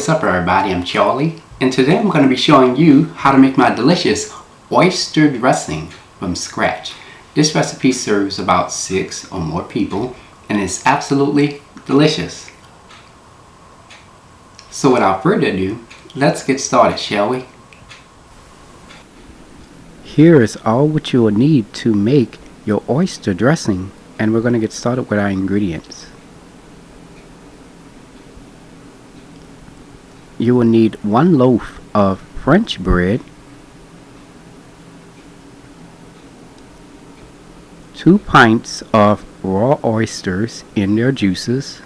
What's up everybody, I'm Charlie, and today I'm going to be showing you how to make my delicious oyster dressing from scratch. This recipe serves about 6 or more people and is absolutely delicious. So without further ado, let's get started, shall we? Here is all what you will need to make your oyster dressing, and we're going to get started with our ingredients. You will need 1 loaf of French bread, 2 pints of raw oysters in their juices,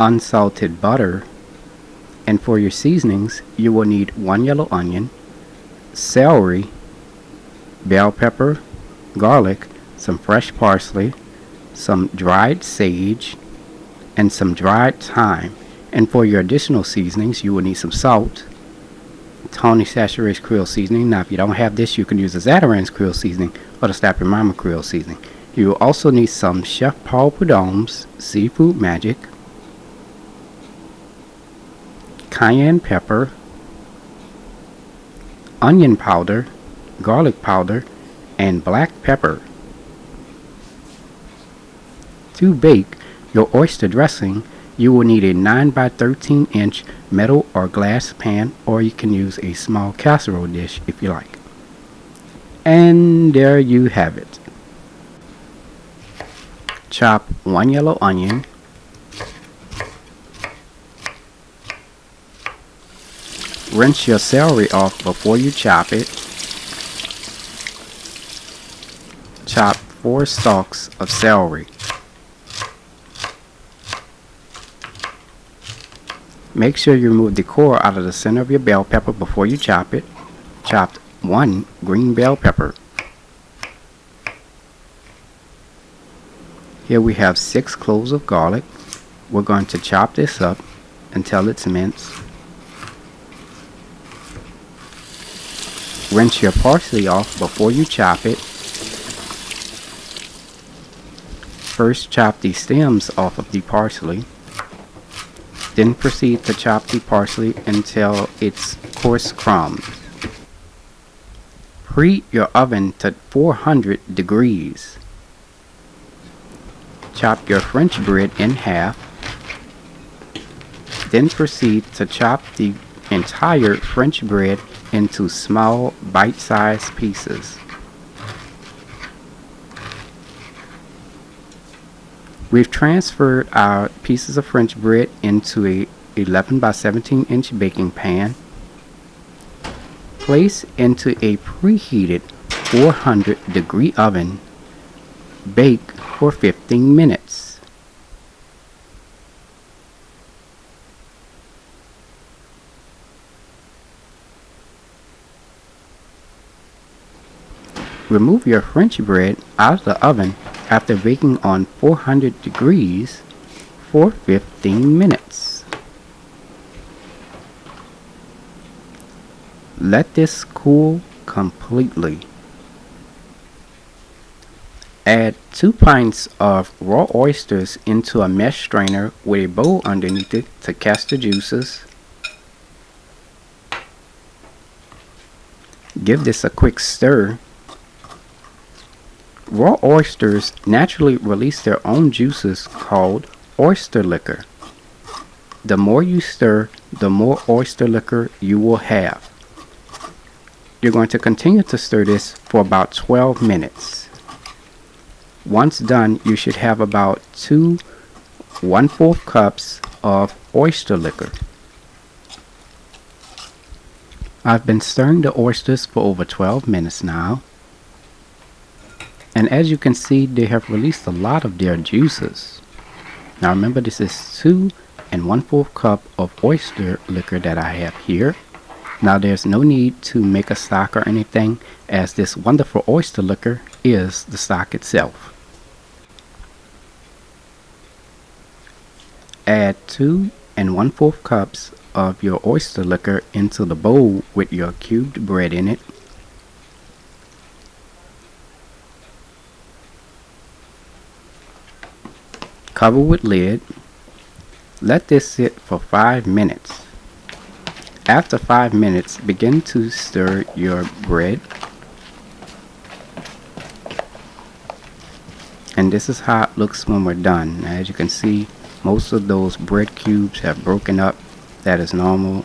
unsalted butter, and for your seasonings you will need 1 yellow onion, celery, bell pepper, garlic, some fresh parsley, some dried sage, and some dried thyme. And for your additional seasonings, you will need some salt, Tony Chachere's Creole seasoning. Now, if you don't have this, you can use the Zatarain's Creole seasoning or the Stop Your Mama Creole seasoning. You will also need some Chef Paul Prud'homme's Seafood Magic, cayenne pepper, onion powder, garlic powder, and black pepper. To bake your oyster dressing, you will need a 9 by 13 inch metal or glass pan, or you can use a small casserole dish if you like. And there you have it. Chop 1 yellow onion, rinse your celery off before you chop it. Chop 4 stalks of celery. Make sure you remove the core out of the center of your bell pepper before you chop it. Chop 1 green bell pepper. Here we have 6 cloves of garlic. We're going to chop this up until it's minced. Rinse your parsley off before you chop it. First, chop the stems off of the parsley. Then proceed to chop the parsley until it's coarse crumbs. Preheat your oven to 400 degrees. Chop your French bread in half. Then proceed to chop the entire French bread into small bite-sized pieces. We've transferred our pieces of French bread into a 11 by 17 inch baking pan. Place into a preheated 400 degree oven. Bake for 15 minutes. Remove your French bread out of the oven after baking on 400 degrees for 15 minutes. Let this cool completely. Add 2 pints of raw oysters into a mesh strainer with a bowl underneath it to catch the juices. Give this a quick stir. Raw oysters naturally release their own juices called oyster liquor. The more you stir, the more oyster liquor you will have. You're going to continue to stir this for about 12 minutes. Once done, you should have about 2 1/4 cups of oyster liquor. I've been stirring the oysters for over 12 minutes now. And as you can see, they have released a lot of their juices. Now remember, this is 2 1/4 cup of oyster liquor that I have here. Now there's no need to make a stock or anything, as this wonderful oyster liquor is the stock itself. Add 2 1/4 cups of your oyster liquor into the bowl with your cubed bread in it. Cover with lid. Let this sit for 5 minutes. After 5 minutes, begin to stir your bread. And this is how it looks when we're done. As you can see, most of those bread cubes have broken up. That is normal.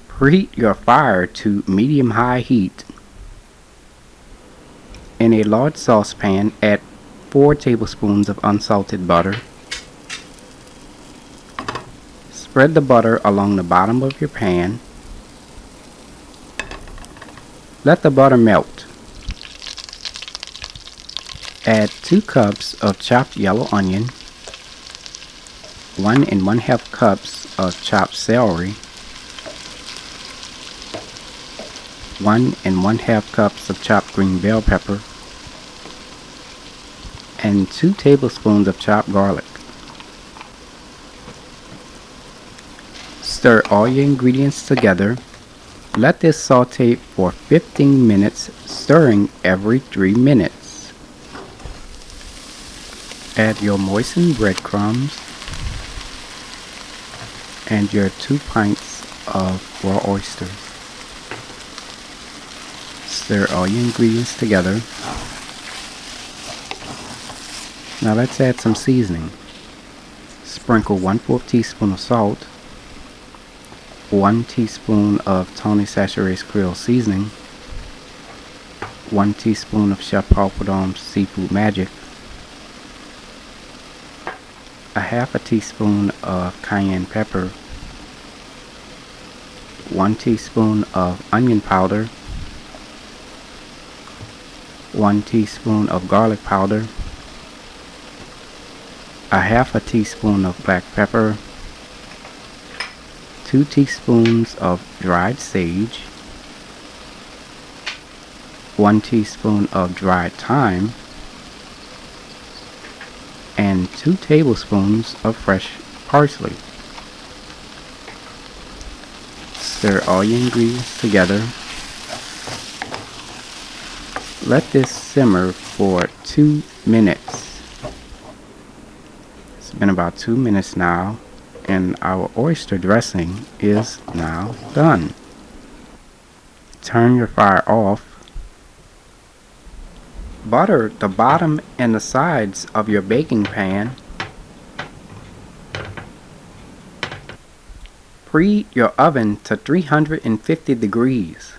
Preheat your fire to medium-high heat. In a large saucepan, add 4 tablespoons of unsalted butter. Spread the butter along the bottom of your pan. Let the butter melt. Add 2 cups of chopped yellow onion, 1 1/2 cups of chopped celery, 1 1/2 cups of chopped green bell pepper, and 2 tablespoons of chopped garlic. Stir all your ingredients together. Let this saute for 15 minutes, stirring every 3 minutes. Add your moistened breadcrumbs and your 2 pints of raw oysters. Stir all your ingredients together. Now let's add some seasoning. Sprinkle 1/4 teaspoon of salt, 1 teaspoon of Tony Chachere's Creole seasoning, 1 teaspoon of Chef Paul Prudhomme's Seafood Magic, a 1/2 teaspoon of cayenne pepper, 1 teaspoon of onion powder, 1 teaspoon of garlic powder, a 1/2 teaspoon of black pepper, 2 teaspoons of dried sage, 1 teaspoon of dried thyme, and 2 tablespoons of fresh parsley. Stir all your ingredients together. Let this simmer for 2 minutes. It's been about 2 minutes now, and our oyster dressing is now done. Turn your fire off. Butter the bottom and the sides of your baking pan. Preheat your oven to 350 degrees.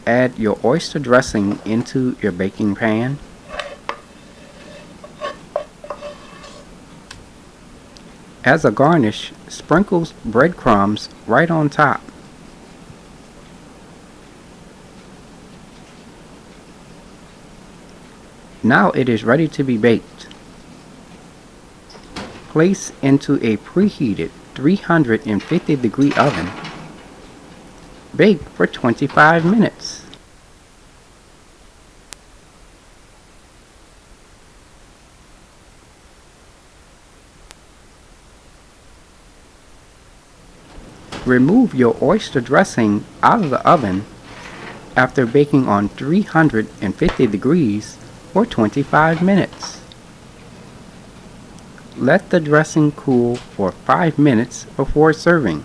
Add your oyster dressing into your baking pan. As a garnish, sprinkle breadcrumbs right on top. Now it is ready to be baked. Place into a preheated 350 degree oven. Bake for 25 minutes. Remove your oyster dressing out of the oven after baking on 350 degrees for 25 minutes. Let the dressing cool for 5 minutes before serving.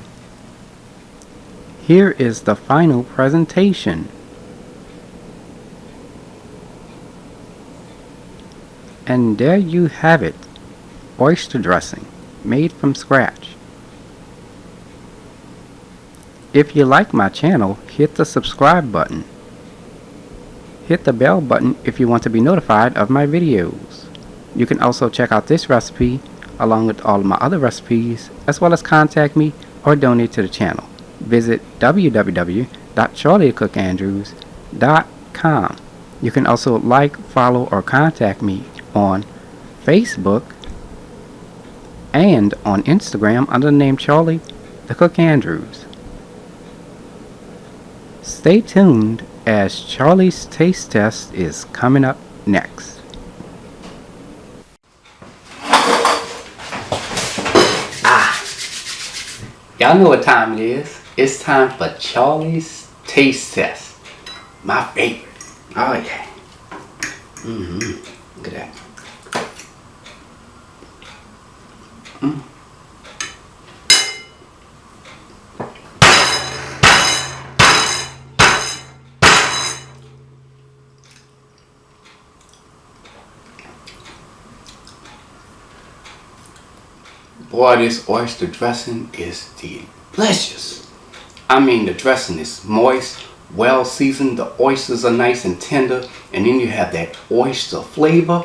Here is the final presentation. And there you have it, oyster dressing made from scratch. If you like my channel, hit the subscribe button. Hit the bell button if you want to be notified of my videos. You can also check out this recipe along with all of my other recipes, as well as contact me or donate to the channel. Visit www.charliethecookandrews.com. You can also like, follow, or contact me on Facebook and on Instagram under the name Charlie the Cook Andrews. Stay tuned as Charlie's Taste Test is coming up next. Y'all know what time it is. It's time for Charlie's Taste Test. My favorite. Oh yeah. Look at that. Boy, this oyster dressing is delicious. I mean, the dressing is moist, well seasoned, the oysters are nice and tender, and then you have that oyster flavor.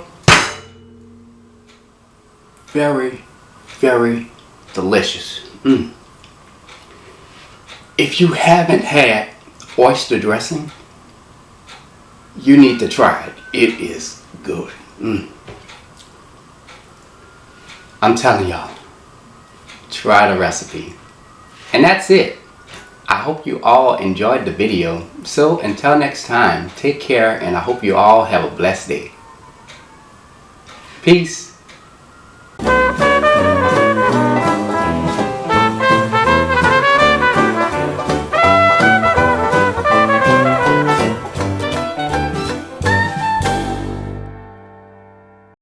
Very, very delicious. If you haven't had oyster dressing, you need to try it. It is good. I'm telling y'all, try the recipe. And that's it. I hope you all enjoyed the video. So until next time, take care, and I hope you all have a blessed day. Peace.